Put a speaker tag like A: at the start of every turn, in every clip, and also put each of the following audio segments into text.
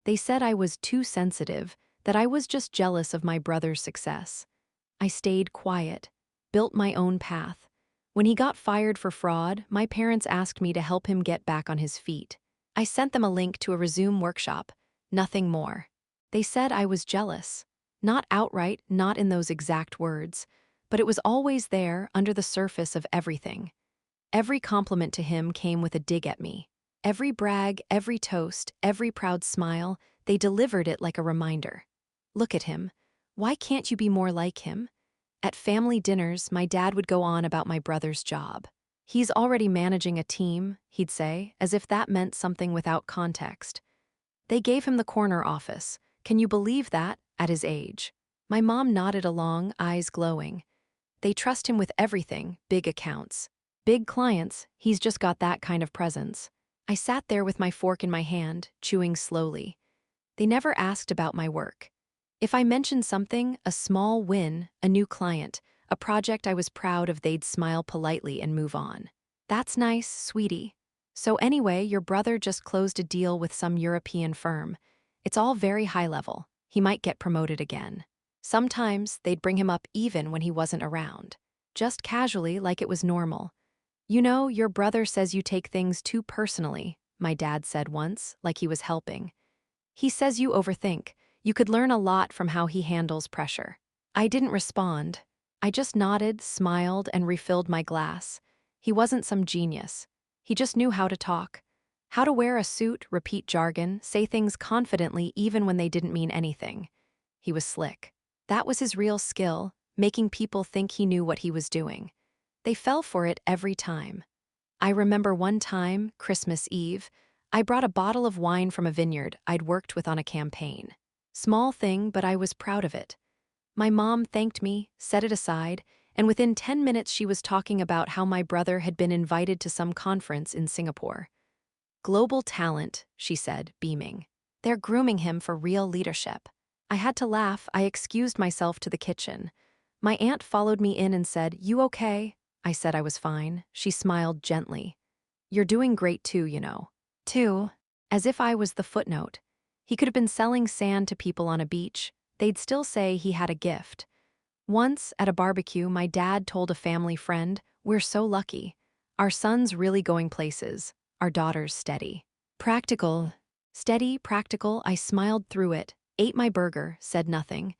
A: They said I was too sensitive, that I was just jealous of my brother's success. I stayed quiet, built my own path. When he got fired for fraud, my parents asked me to help him get back on his feet. I sent them a link to a Resume workshop, nothing more. They said I was jealous. Not outright, not in those exact words, but it was always there under the surface of everything. Every compliment to him came with a dig at me. Every brag, every toast, every proud smile, they delivered it like a reminder. Look at him. Why can't you be more like him? At family dinners, my dad would go on about my brother's job. He's already managing a team, he'd say, as if that meant something without context. They gave him the corner office. Can you believe that, at his age? My mom nodded along, eyes glowing. They trust him with everything, big accounts. Big clients, he's just got that kind of presence. I sat there with my fork in my hand, chewing slowly. They never asked about my work. If I mentioned something, a small win, a new client, a project I was proud of, they'd smile politely and move on. That's nice, sweetie. So anyway, your brother just closed a deal with some European firm. It's all very high level. He might get promoted again. Sometimes they'd bring him up even when he wasn't around. Just casually, like it was normal. You know, your brother says you take things too personally, my dad said once, like he was helping. He says you overthink. You could learn a lot from how he handles pressure. I didn't respond. I just nodded, smiled, and refilled my glass. He wasn't some genius. He just knew how to talk. How to wear a suit, repeat jargon, say things confidently even when they didn't mean anything. He was slick. That was his real skill, making people think he knew what he was doing. They fell for it every time. I remember one time, Christmas Eve, I brought a bottle of wine from a vineyard I'd worked with on a campaign. Small thing, but I was proud of it. My mom thanked me, set it aside, and within 10 minutes she was talking about how my brother had been invited to some conference in Singapore. Global talent, she said, beaming. They're grooming him for real leadership. I had to laugh. I excused myself to the kitchen. My aunt followed me in and said, "You okay?" I said I was fine. She smiled gently. "You're doing great too, you know." Too, as if I was the footnote. He could have been selling sand to people on a beach. They'd still say he had a gift. Once, at a barbecue, my dad told a family friend, "We're so lucky. Our son's really going places. Our daughter's steady." Practical. Steady, practical, I smiled through it, ate my burger, said nothing.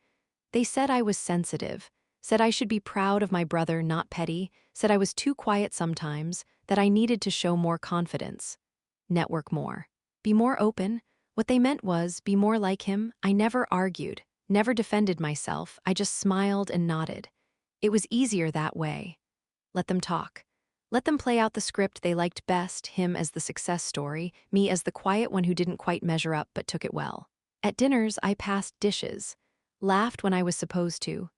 A: They said I was sensitive, said I should be proud of my brother, not petty, said I was too quiet sometimes, that I needed to show more confidence. Network more. Be more open. What they meant was, be more like him. I never argued, never defended myself, I just smiled and nodded. It was easier that way. Let them talk. Let them play out the script they liked best, him as the success story, me as the quiet one who didn't quite measure up but took it well. At dinners, I passed dishes, laughed when I was supposed to,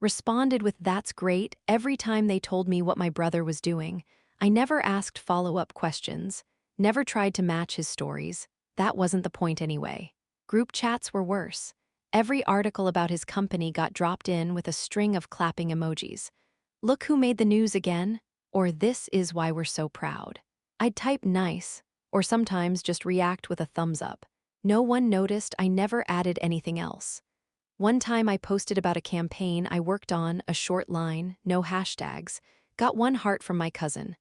A: responded with "that's great" every time they told me what my brother was doing. I never asked follow-up questions, never tried to match his stories. That wasn't the point anyway. Group chats were worse. Every article about his company got dropped in with a string of clapping emojis. "Look who made the news again," or "this is why we're so proud." I'd type "nice," or sometimes just react with a thumbs up. No one noticed. I never added anything else. One time I posted about a campaign I worked on, a short line, no hashtags, got one heart from my cousin.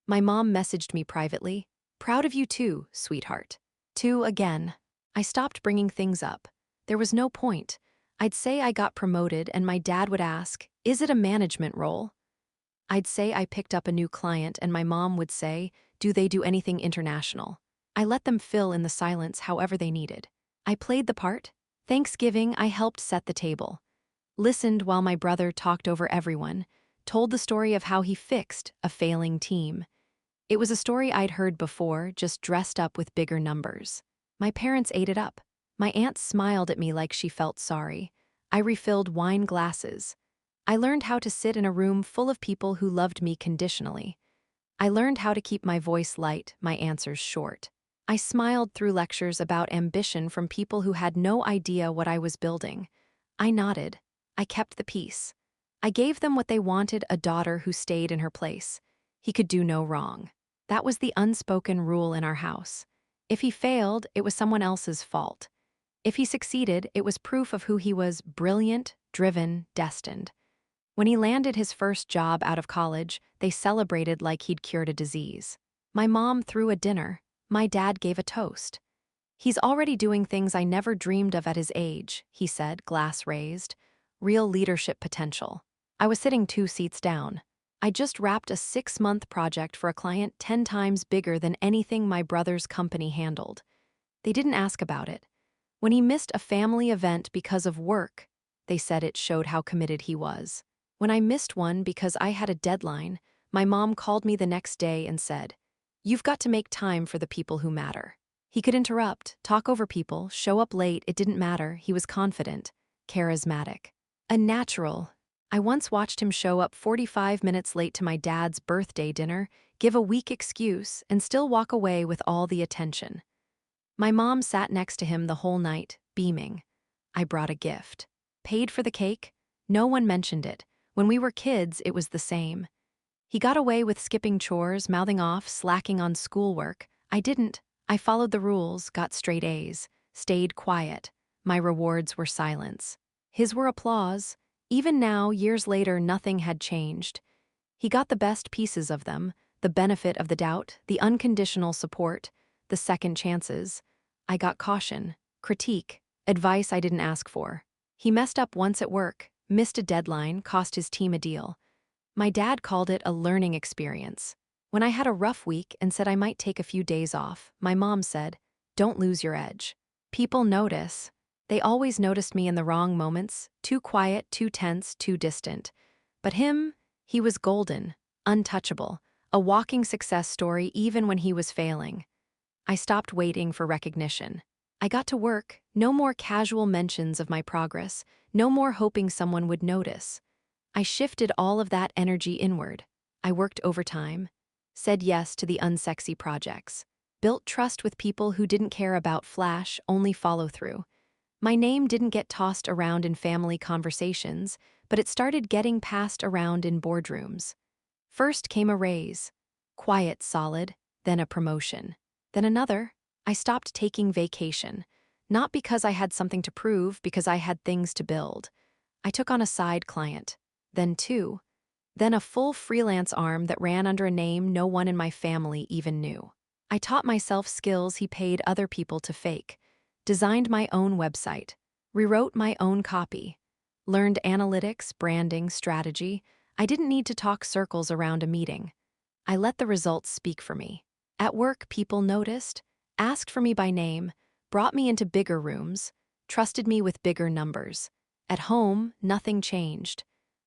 A: My mom messaged me privately, "Proud of you too, sweetheart." Two again. I stopped bringing things up. There was no point. I'd say I got promoted and my dad would ask, "Is it a management role?" I'd say I picked up a new client and my mom would say, "Do they do anything international?" I let them fill in the silence however they needed. I played the part. Thanksgiving, I helped set the table. Listened while my brother talked over everyone, told the story of how he fixed a failing team. It was a story I'd heard before, just dressed up with bigger numbers. My parents ate it up. My aunt smiled at me like she felt sorry. I refilled wine glasses. I learned how to sit in a room full of people who loved me conditionally. I learned how to keep my voice light, my answers short. I smiled through lectures about ambition from people who had no idea what I was building. I nodded. I kept the peace. I gave them what they wanted, a daughter who stayed in her place. He could do no wrong. That was the unspoken rule in our house. If he failed, it was someone else's fault. If he succeeded, it was proof of who he was: brilliant, driven, destined. When he landed his first job out of college, they celebrated like he'd cured a disease. My mom threw a dinner. My dad gave a toast. "He's already doing things I never dreamed of at his age," he said, glass raised. Real leadership potential. I was sitting 2 seats down. I just wrapped a 6-month project for a client 10 times bigger than anything my brother's company handled. They didn't ask about it. When he missed a family event because of work, they said it showed how committed he was. When I missed one because I had a deadline, my mom called me the next day and said, "You've got to make time for the people who matter." He could interrupt, talk over people, show up late, it didn't matter. He was confident, charismatic, a natural. I once watched him show up 45 minutes late to my dad's birthday dinner, give a weak excuse, and still walk away with all the attention. My mom sat next to him the whole night, beaming. I brought a gift. Paid for the cake? No one mentioned it. When we were kids, it was the same. He got away with skipping chores, mouthing off, slacking on schoolwork. I didn't. I followed the rules, got straight A's, stayed quiet. My rewards were silence. His were applause. Even now, years later, nothing had changed. He got the best pieces of them: the benefit of the doubt, the unconditional support, the second chances. I got caution, critique, advice I didn't ask for. He messed up once at work, missed a deadline, cost his team a deal. My dad called it a learning experience. When I had a rough week and said I might take a few days off, my mom said, "Don't lose your edge." People notice. They always noticed me in the wrong moments, too quiet, too tense, too distant. But him, he was golden, untouchable, a walking success story even when he was failing. I stopped waiting for recognition. I got to work, no more casual mentions of my progress, no more hoping someone would notice. I shifted all of that energy inward. I worked overtime, said yes to the unsexy projects, built trust with people who didn't care about flash, only follow through. My name didn't get tossed around in family conversations, but it started getting passed around in boardrooms. First came a raise, quiet, solid, then a promotion. Then another. I stopped taking vacation, not because I had something to prove, because I had things to build. I took on a side client, then two, then a full freelance arm that ran under a name no one in my family even knew. I taught myself skills he paid other people to fake, designed my own website, rewrote my own copy, learned analytics, branding, strategy. I didn't need to talk circles around a meeting. I let the results speak for me. At work, people noticed, asked for me by name, brought me into bigger rooms, trusted me with bigger numbers. At home, nothing changed.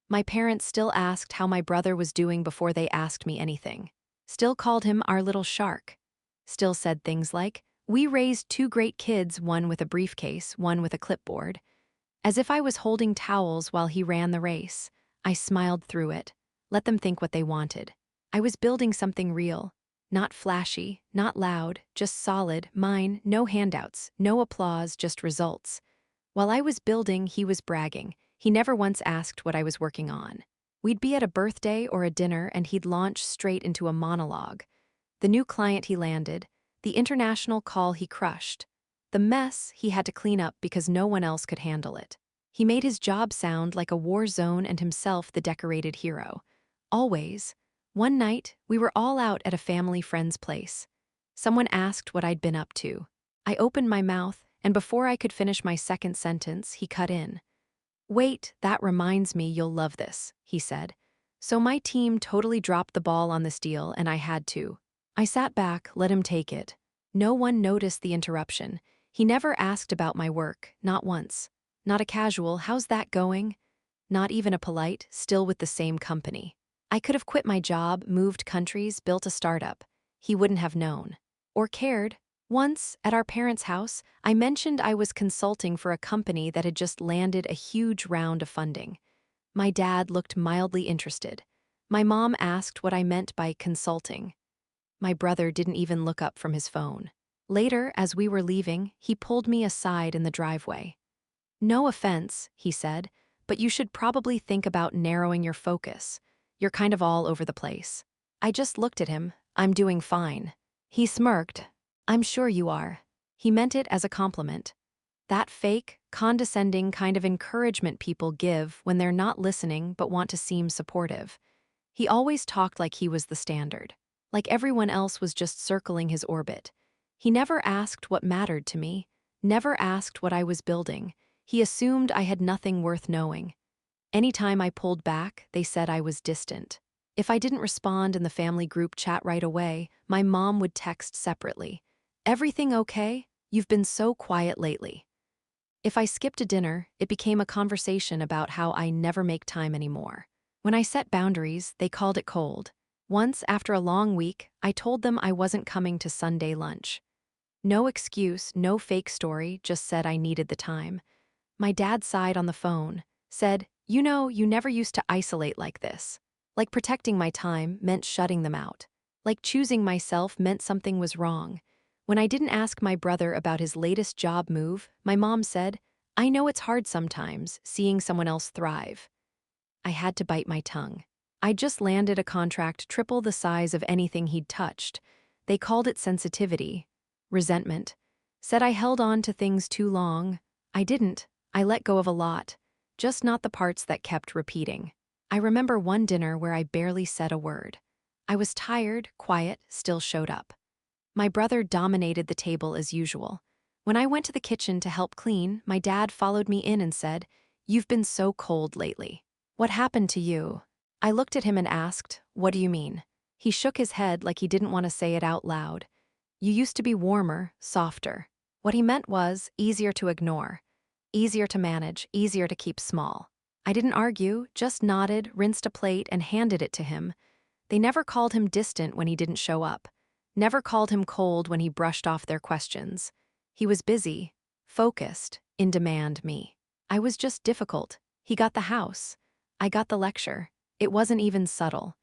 A: My parents still asked how my brother was doing before they asked me anything. Still called him our little shark. Still said things like, "We raised 2 great kids, one with a briefcase, one with a clipboard." As if I was holding towels while he ran the race. I smiled through it, let them think what they wanted. I was building something real. Not flashy, not loud, just solid, mine, no handouts, no applause, just results. While I was building, he was bragging. He never once asked what I was working on. We'd be at a birthday or a dinner and he'd launch straight into a monologue. The new client he landed, the international call he crushed, the mess he had to clean up because no one else could handle it. He made his job sound like a war zone and himself the decorated hero. Always. One night, we were all out at a family friend's place. Someone asked what I'd been up to. I opened my mouth, and before I could finish my second sentence, he cut in. "Wait, that reminds me, you'll love this," he said. So my team totally dropped the ball on this deal, and I had to. I sat back, let him take it. No one noticed the interruption. He never asked about my work, not once. Not a casual, "How's that going?" Not even a polite, "Still with the same company." I could have quit my job, moved countries, built a startup. He wouldn't have known. Or cared. Once, at our parents' house, I mentioned I was consulting for a company that had just landed a huge round of funding. My dad looked mildly interested. My mom asked what I meant by consulting. My brother didn't even look up from his phone. Later, as we were leaving, he pulled me aside in the driveway. "No offense," he said, "but you should probably think about narrowing your focus. You're kind of all over the place." I just looked at him. "I'm doing fine." He smirked. "I'm sure you are." He meant it as a compliment. That fake, condescending kind of encouragement people give when they're not listening but want to seem supportive. He always talked like he was the standard, like everyone else was just circling his orbit. He never asked what mattered to me, never asked what I was building. He assumed I had nothing worth knowing. Anytime I pulled back, they said I was distant. If I didn't respond in the family group chat right away, my mom would text separately. "Everything okay? You've been so quiet lately." If I skipped a dinner, it became a conversation about how I never make time anymore. When I set boundaries, they called it cold. Once, after a long week, I told them I wasn't coming to Sunday lunch. No excuse, no fake story, just said I needed the time. My dad sighed on the phone, said, "You know, you never used to isolate like this." Like protecting my time meant shutting them out. Like choosing myself meant something was wrong. When I didn't ask my brother about his latest job move, my mom said, "I know it's hard sometimes, seeing someone else thrive." I had to bite my tongue. I'd just landed a contract triple the size of anything he'd touched. They called it sensitivity, resentment. Said I held on to things too long. I didn't. I let go of a lot, just not the parts that kept repeating. I remember one dinner where I barely said a word. I was tired, quiet, still showed up. My brother dominated the table as usual. When I went to the kitchen to help clean, my dad followed me in and said, "You've been so cold lately. What happened to you?" I looked at him and asked, "What do you mean?" He shook his head like he didn't want to say it out loud. "You used to be warmer, softer." What he meant was easier to ignore, easier to manage, easier to keep small. I didn't argue, just nodded, rinsed a plate, and handed it to him. They never called him distant when he didn't show up. Never called him cold when he brushed off their questions. He was busy, focused, in demand me. I was just difficult. He got the house. I got the lecture. It wasn't even subtle.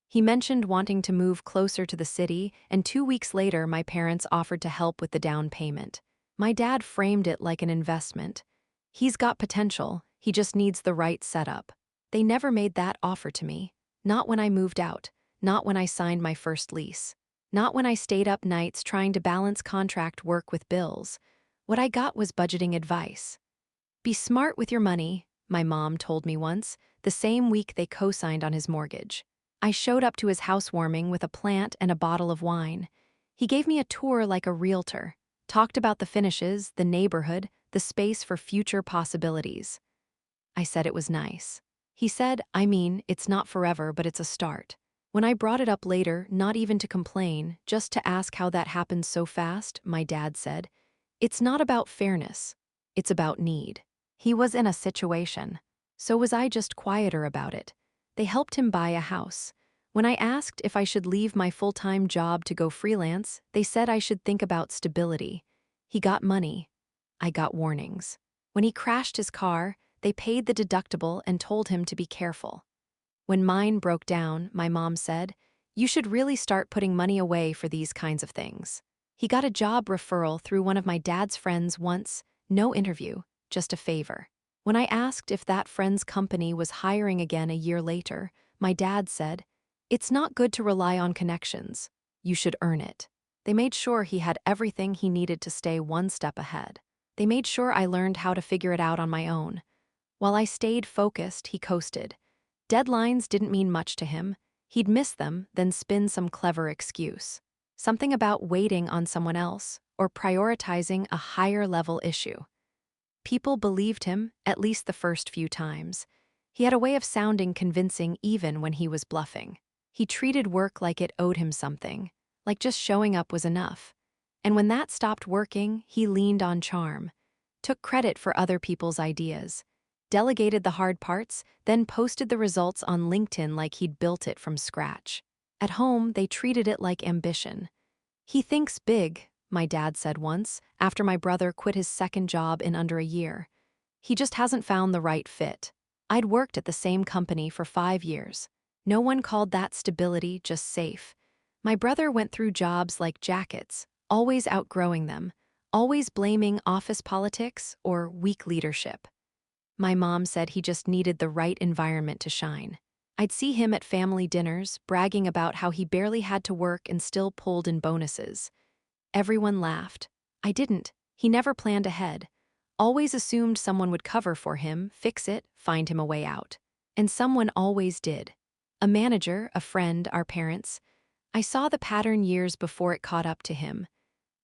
A: He mentioned wanting to move closer to the city, and 2 weeks later my parents offered to help with the down payment. My dad framed it like an investment. He's got potential, he just needs the right setup. They never made that offer to me. Not when I moved out. Not when I signed my first lease. Not when I stayed up nights trying to balance contract work with bills. What I got was budgeting advice. "Be smart with your money," my mom told me once, the same week they co-signed on his mortgage. I showed up to his housewarming with a plant and a bottle of wine. He gave me a tour like a realtor, talked about the finishes, the neighborhood, the space for future possibilities. I said it was nice. He said, "I mean, it's not forever, but it's a start." When I brought it up later, not even to complain, just to ask how that happened so fast, my dad said, "It's not about fairness. It's about need." He was in a situation. So was I, just quieter about it. They helped him buy a house. When I asked if I should leave my full-time job to go freelance, they said I should think about stability. He got money. I got warnings. When he crashed his car, they paid the deductible and told him to be careful. When mine broke down, my mom said, "You should really start putting money away for these kinds of things." He got a job referral through one of my dad's friends once, no interview, just a favor. When I asked if that friend's company was hiring again a year later, my dad said, "It's not good to rely on connections. You should earn it." They made sure he had everything he needed to stay one step ahead. They made sure I learned how to figure it out on my own. While I stayed focused, he coasted. Deadlines didn't mean much to him. He'd miss them, then spin some clever excuse. Something about waiting on someone else or prioritizing a higher-level issue. People believed him, at least the first few times. He had a way of sounding convincing even when he was bluffing. He treated work like it owed him something, like just showing up was enough. And when that stopped working, he leaned on charm, took credit for other people's ideas, delegated the hard parts, then posted the results on LinkedIn like he'd built it from scratch. At home, they treated it like ambition. "He thinks big," my dad said once, after my brother quit his second job in under a year. "He just hasn't found the right fit." I'd worked at the same company for 5 years. No one called that stability, just safe. My brother went through jobs like jackets, always outgrowing them, always blaming office politics or weak leadership. My mom said he just needed the right environment to shine. I'd see him at family dinners, bragging about how he barely had to work and still pulled in bonuses. Everyone laughed. I didn't. He never planned ahead. Always assumed someone would cover for him, fix it, find him a way out. And someone always did. A manager, a friend, our parents. I saw the pattern years before it caught up to him.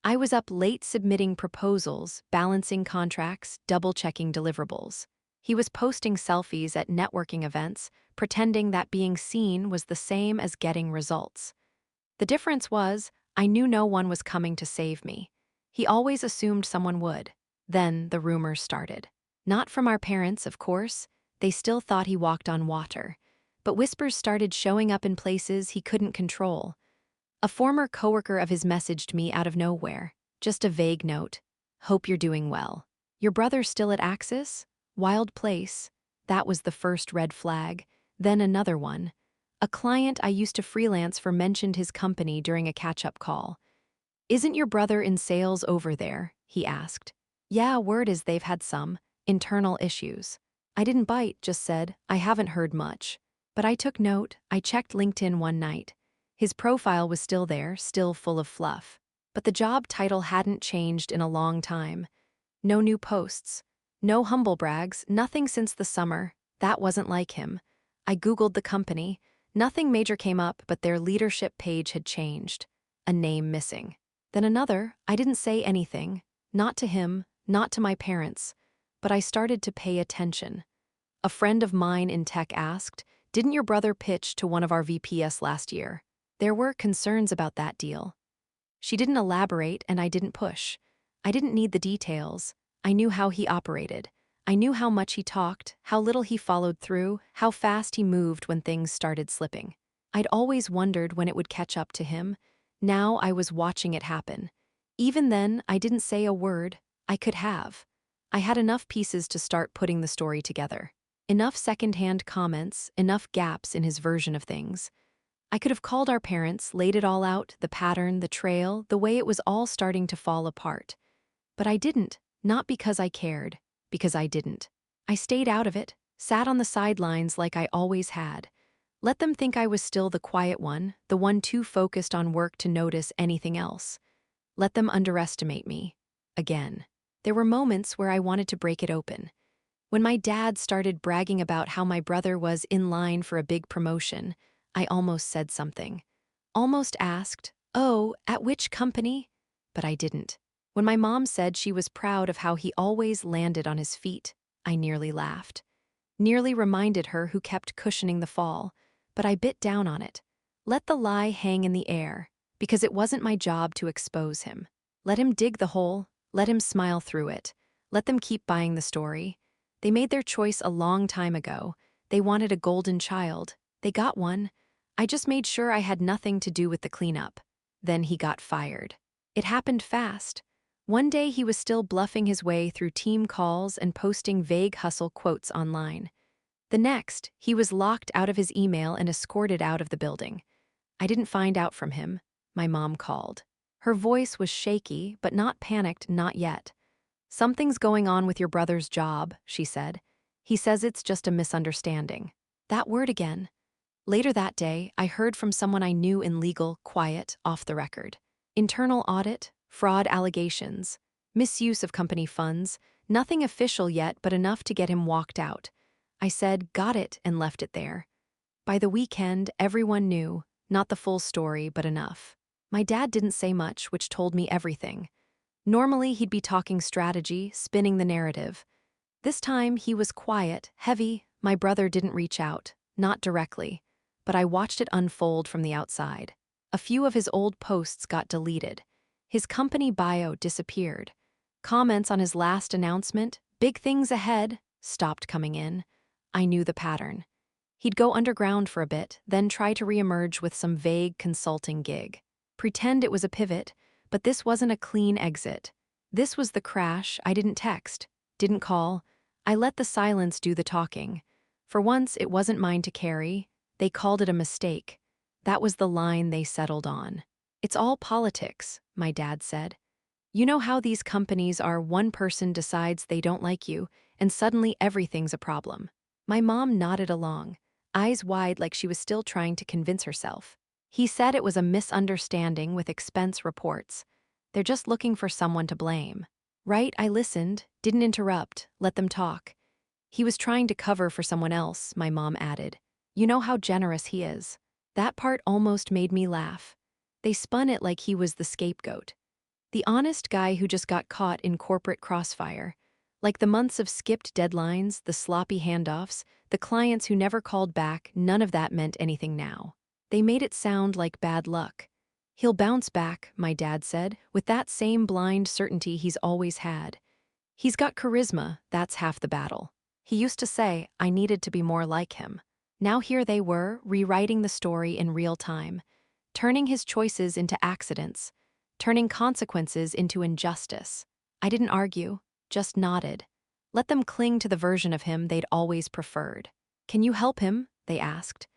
A: I was up late submitting proposals, balancing contracts, double-checking deliverables. He was posting selfies at networking events, pretending that being seen was the same as getting results. The difference was, I knew no one was coming to save me. He always assumed someone would. Then the rumors started. Not from our parents, of course. They still thought he walked on water. But whispers started showing up in places he couldn't control. A former coworker of his messaged me out of nowhere. Just a vague note. Hope you're doing well. Your brother's still at Axis? Wild place. That was the first red flag. Then another one. A client I used to freelance for mentioned his company during a catch-up call. Isn't your brother in sales over there? He asked. Yeah, word is they've had some internal issues. I didn't bite, just said, I haven't heard much. But I took note. I checked LinkedIn one night. His profile was still there, still full of fluff. But the job title hadn't changed in a long time. No new posts. No humble brags, nothing since the summer. That wasn't like him. I Googled the company. Nothing major came up, but their leadership page had changed. A name missing. Then another. I didn't say anything. Not to him, not to my parents. But I started to pay attention. A friend of mine in tech asked, didn't your brother pitch to one of our VPs last year? There were concerns about that deal. She didn't elaborate and I didn't push. I didn't need the details. I knew how he operated. I knew how much he talked, how little he followed through, how fast he moved when things started slipping. I'd always wondered when it would catch up to him. Now I was watching it happen. Even then, I didn't say a word. I could have. I had enough pieces to start putting the story together. Enough secondhand comments, enough gaps in his version of things. I could have called our parents, laid it all out, the pattern, the trail, the way it was all starting to fall apart. But I didn't, not because I cared, because I didn't. I stayed out of it, sat on the sidelines like I always had. Let them think I was still the quiet one, the one too focused on work to notice anything else. Let them underestimate me. Again. There were moments where I wanted to break it open. When my dad started bragging about how my brother was in line for a big promotion, I almost said something. Almost asked, oh, at which company? But I didn't. When my mom said she was proud of how he always landed on his feet, I nearly laughed. Nearly reminded her who kept cushioning the fall, but I bit down on it. Let the lie hang in the air, because it wasn't my job to expose him. Let him dig the hole, let him smile through it. Let them keep buying the story. They made their choice a long time ago. They wanted a golden child. They got one. I just made sure I had nothing to do with the cleanup. Then he got fired. It happened fast. One day he was still bluffing his way through team calls and posting vague hustle quotes online. The next, he was locked out of his email and escorted out of the building. I didn't find out from him. My mom called. Her voice was shaky, but not panicked, not yet. Something's going on with your brother's job, she said. He says it's just a misunderstanding. That word again. Later that day, I heard from someone I knew in legal, quiet, off the record. Internal audit, fraud allegations, misuse of company funds, nothing official yet but enough to get him walked out. I said, got it, and left it there. By the weekend, everyone knew, not the full story, but enough. My dad didn't say much, which told me everything. Normally, he'd be talking strategy, spinning the narrative. This time, he was quiet, heavy. My brother didn't reach out, not directly, but I watched it unfold from the outside. A few of his old posts got deleted. His company bio disappeared. Comments on his last announcement, big things ahead, stopped coming in. I knew the pattern. He'd go underground for a bit, then try to reemerge with some vague consulting gig. Pretend it was a pivot, but this wasn't a clean exit. This was the crash. I didn't text, didn't call. I let the silence do the talking. For once, it wasn't mine to carry. They called it a mistake. That was the line they settled on. It's all politics, my dad said. You know how these companies are, one person decides they don't like you, and suddenly everything's a problem. My mom nodded along, eyes wide like she was still trying to convince herself. He said it was a misunderstanding with expense reports. They're just looking for someone to blame. Right, I listened, didn't interrupt, let them talk. He was trying to cover for someone else, my mom added. You know how generous he is. That part almost made me laugh. They spun it like he was the scapegoat. The honest guy who just got caught in corporate crossfire. Like the months of skipped deadlines, the sloppy handoffs, the clients who never called back, none of that meant anything now. They made it sound like bad luck. He'll bounce back, my dad said, with that same blind certainty he's always had. He's got charisma, that's half the battle. He used to say, I needed to be more like him. Now here they were, rewriting the story in real time, turning his choices into accidents, turning consequences into injustice. I didn't argue, just nodded. Let them cling to the version of him they'd always preferred. Can you help him? They asked.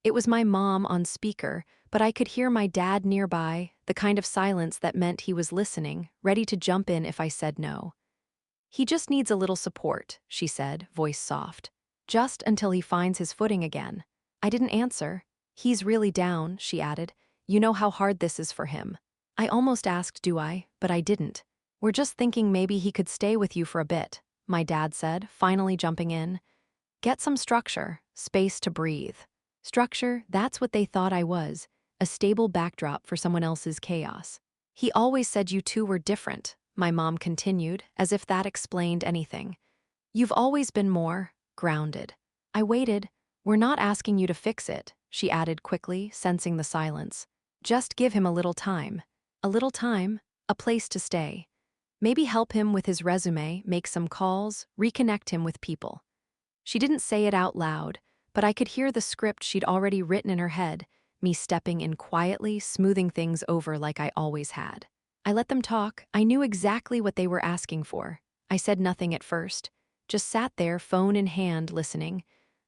A: It was my mom on speaker, but I could hear my dad nearby, the kind of silence that meant he was listening, ready to jump in if I said no. He just needs a little support, she said, voice soft. Just until he finds his footing again. I didn't answer. He's really down, she added. You know how hard this is for him. I almost asked, do I? But I didn't. We're just thinking maybe he could stay with you for a bit, my dad said, finally jumping in. Get some structure, space to breathe. Structure, that's what they thought I was, a stable backdrop for someone else's chaos. He always said you two were different, my mom continued, as if that explained anything. You've always been more grounded. I waited. We're not asking you to fix it, she added quickly, sensing the silence. Just give him a little time. A little time, a place to stay. Maybe help him with his resume, make some calls, reconnect him with people. She didn't say it out loud, but I could hear the script she'd already written in her head, me stepping in quietly, smoothing things over like I always had. I let them talk. I knew exactly what they were asking for. I said nothing at first, just sat there, phone in hand, listening.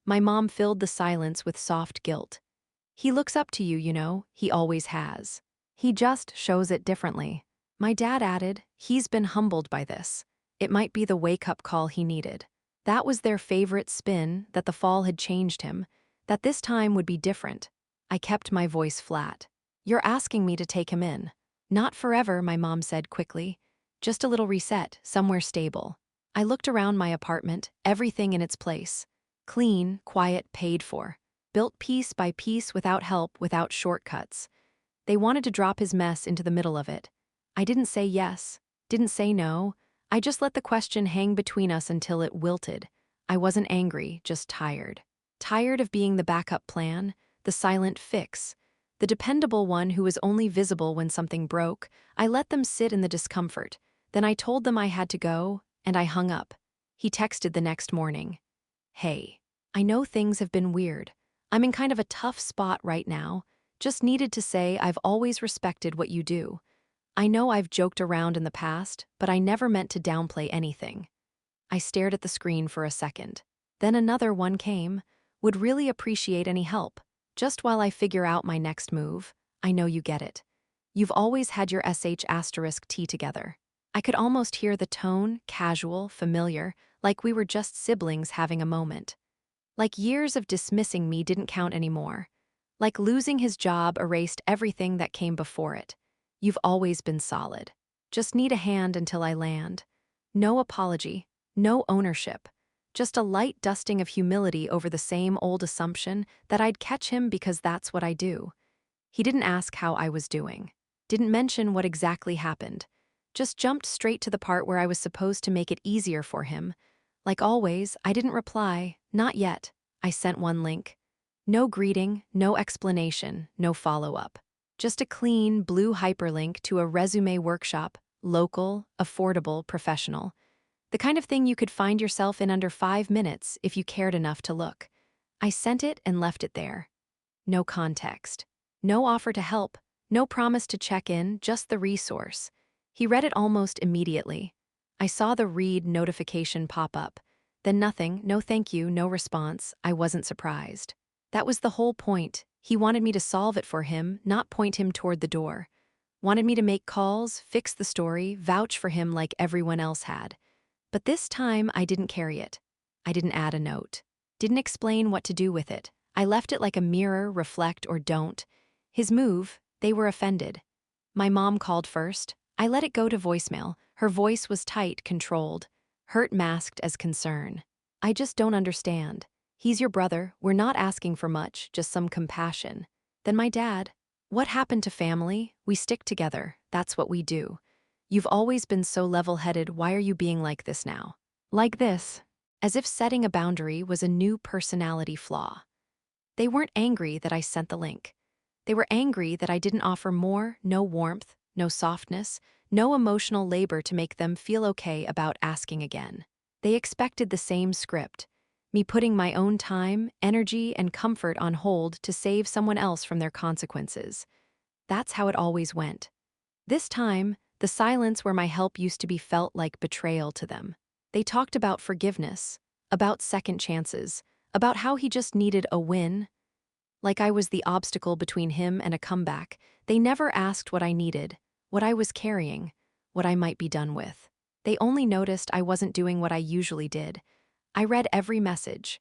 A: My mom filled the silence with soft guilt. He looks up to you, you know, he always has. He just shows it differently. My dad added, he's been humbled by this. It might be the wake-up call he needed. That was their favorite spin, that the fall had changed him, that this time would be different. I kept my voice flat. You're asking me to take him in. Not forever, my mom said quickly. Just a little reset, somewhere stable. I looked around my apartment, everything in its place. Clean, quiet, paid for. Built piece by piece without help, without shortcuts. They wanted to drop his mess into the middle of it. I didn't say yes, didn't say no. I just let the question hang between us until it wilted. I wasn't angry, just tired. Tired of being the backup plan, the silent fix, the dependable one who was only visible when something broke. I let them sit in the discomfort. Then I told them I had to go, and I hung up. He texted the next morning. Hey, I know things have been weird. I'm in kind of a tough spot right now. Just needed to say I've always respected what you do. I know I've joked around in the past, but I never meant to downplay anything. I stared at the screen for a second. Then another one came. Would really appreciate any help. Just while I figure out my next move. I know you get it. You've always had your sh*T together. I could almost hear the tone, casual, familiar, like we were just siblings having a moment. Like years of dismissing me didn't count anymore. Like losing his job erased everything that came before it. You've always been solid. Just need a hand until I land. No apology, no ownership. Just a light dusting of humility over the same old assumption that I'd catch him because that's what I do. He didn't ask how I was doing. Didn't mention what exactly happened. Just jumped straight to the part where I was supposed to make it easier for him. Like always, I didn't reply. Not yet. I sent one link. No greeting, no explanation, no follow-up. Just a clean, blue hyperlink to a resume workshop, local, affordable, professional. The kind of thing you could find yourself in under 5 minutes if you cared enough to look. I sent it and left it there. No context. No offer to help. No promise to check in, just the resource. He read it almost immediately. I saw the read notification pop up. Then nothing, no thank you, no response. I wasn't surprised. That was the whole point. He wanted me to solve it for him, not point him toward the door. Wanted me to make calls, fix the story, vouch for him like everyone else had. But this time, I didn't carry it. I didn't add a note. Didn't explain what to do with it. I left it like a mirror, reflect or don't. His move, they were offended. My mom called first. I let it go to voicemail, Her voice was tight, controlled, hurt masked as concern. I just don't understand. He's your brother, we're not asking for much, just some compassion. Then my dad. What happened to family? We stick together, that's what we do. You've always been so level-headed, why are you being like this now? Like this. As if setting a boundary was a new personality flaw. They weren't angry that I sent the link. They were angry that I didn't offer more, no warmth, no softness, no emotional labor to make them feel okay about asking again. They expected the same script, me putting my own time, energy, and comfort on hold to save someone else from their consequences. That's how it always went. This time, the silence where my help used to be felt like betrayal to them. They talked about forgiveness, about second chances, about how he just needed a win. Like I was the obstacle between him and a comeback. They never asked what I needed, what I was carrying, what I might be done with. They only noticed I wasn't doing what I usually did. I read every message,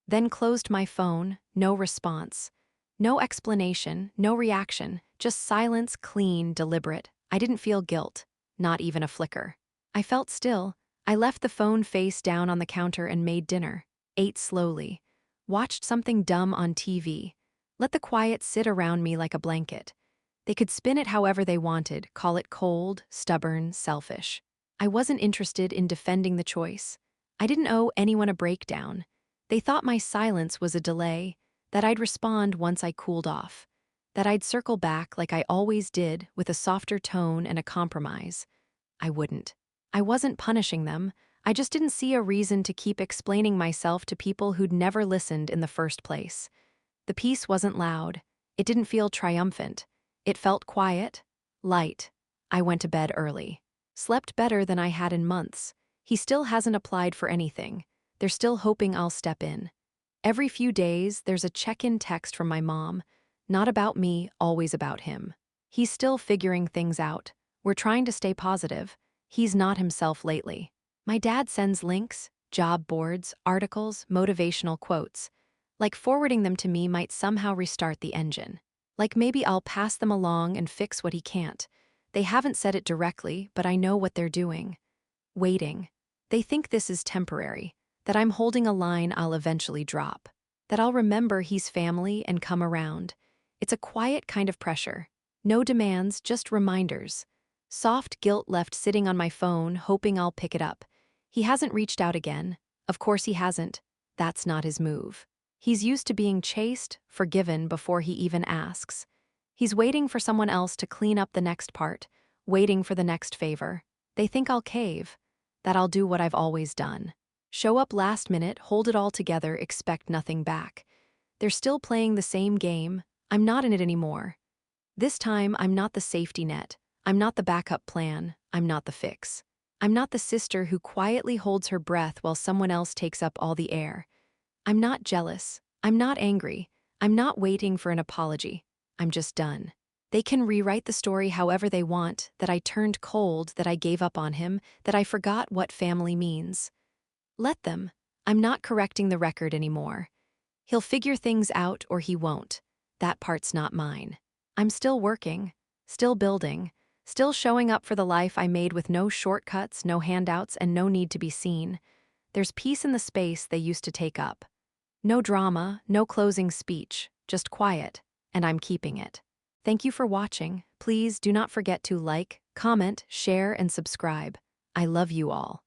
A: then closed my phone, no response. No explanation, no reaction, just silence, clean, deliberate. I didn't feel guilt, not even a flicker. I felt still. I left the phone face down on the counter and made dinner, ate slowly, watched something dumb on TV, let the quiet sit around me like a blanket. They could spin it however they wanted, call it cold, stubborn, selfish. I wasn't interested in defending the choice. I didn't owe anyone a breakdown. They thought my silence was a delay, that I'd respond once I cooled off, that I'd circle back like I always did with a softer tone and a compromise. I wouldn't. I wasn't punishing them. I just didn't see a reason to keep explaining myself to people who'd never listened in the first place. The peace wasn't loud. It didn't feel triumphant. It felt quiet, light. I went to bed early. Slept better than I had in months. He still hasn't applied for anything. They're still hoping I'll step in. Every few days, there's a check-in text from my mom. Not about me, always about him. He's still figuring things out. We're trying to stay positive. He's not himself lately. My dad sends links, job boards, articles, motivational quotes. Like forwarding them to me might somehow restart the engine. Like maybe I'll pass them along and fix what he can't. They haven't said it directly, but I know what they're doing. Waiting. They think this is temporary, that I'm holding a line I'll eventually drop, that I'll remember he's family and come around. It's a quiet kind of pressure. No demands, just reminders. Soft guilt left sitting on my phone, hoping I'll pick it up. He hasn't reached out again. Of course he hasn't. That's not his move. He's used to being chased, forgiven before he even asks. He's waiting for someone else to clean up the next part, waiting for the next favor. They think I'll cave, that I'll do what I've always done. Show up last minute, hold it all together, expect nothing back. They're still playing the same game. I'm not in it anymore. This time, I'm not the safety net. I'm not the backup plan. I'm not the fix. I'm not the sister who quietly holds her breath while someone else takes up all the air. I'm not jealous. I'm not angry. I'm not waiting for an apology. I'm just done. They can rewrite the story however they want, that I turned cold, that I gave up on him, that I forgot what family means. Let them. I'm not correcting the record anymore. He'll figure things out or he won't. That part's not mine. I'm still working, still building, still showing up for the life I made with no shortcuts, no handouts, and no need to be seen. There's peace in the space they used to take up. No drama, no closing speech, just quiet, and I'm keeping it. Thank you for watching. Please do not forget to like, comment, share, and subscribe. I love you all.